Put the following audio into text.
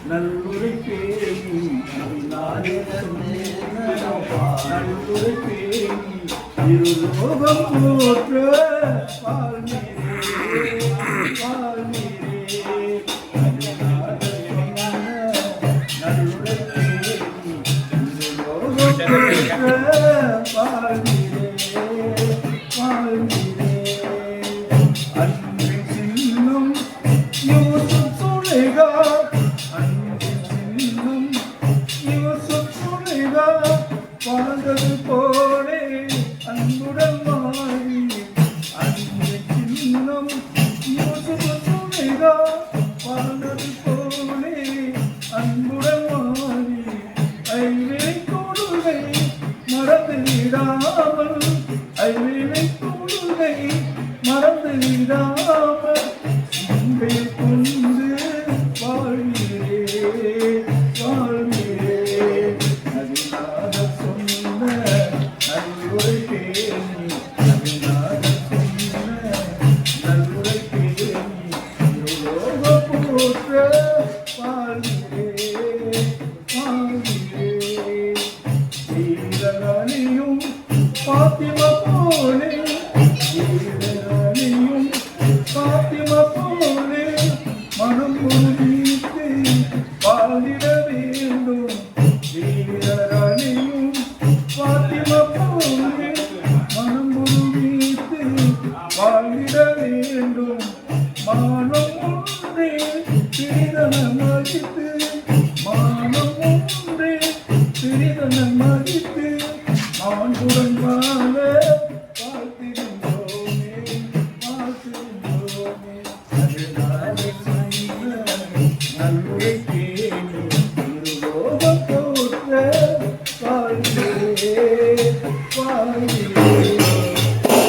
நல்லுரை பேணி நல்லுரை பேணி இருலோகம் போற்ற வாழ்நீரே வாழ்நீரே நல்லுரை பேணி இருலோகம் போற்ற வாழ்நீரே வாழ்நீரே அன்பின் சின்னம் யூசுப் சுலேகா அன்பின் சின்னம் யூசுப் சுலேகா வாழ்ந்தது போலே அன்புடன் மாறி அன்பின் சின்னம் யூசுப் சுலேகா வாழ்ந்தது போலே அன்புடன் மாறி ஐவேலை கொடுகை மறந்து விடாமல் ஐவேலை கொடுகை மறந்து விடாமல் சிந்தை கொண்டு வாழ்கிறே வாழ்கிறே அதினாத சொன்ன நல்லுரை பேணி அதினாத சொன்ன நல்லுரை பேணி யோக போற்ற வாழ்கிறே வாழ்கிறே வீரராணியும் பாத்திமா போலே வீரராணியும் பாத்திமா போலே மனம் உறுதித்து வாழ்ந்திட வேண்டும் வீரராணியும் பாத்திமா போலே மனம் உறுதித்து வாழ்ந்திட வேண்டும் மானம் ஒன்றே பிரிதனம் அளித்து மானம் ஒன்றே பிரிதனம் அளித்து ஆண்டுடன் வாழ வாழ்த்திருந்தோமே வாழ்த்திருந்தோமே அதனாலே சொன்ன நல்லுரை பேணி இருலோகம் போற்ற வாழ்கிறே வாழ்கிறே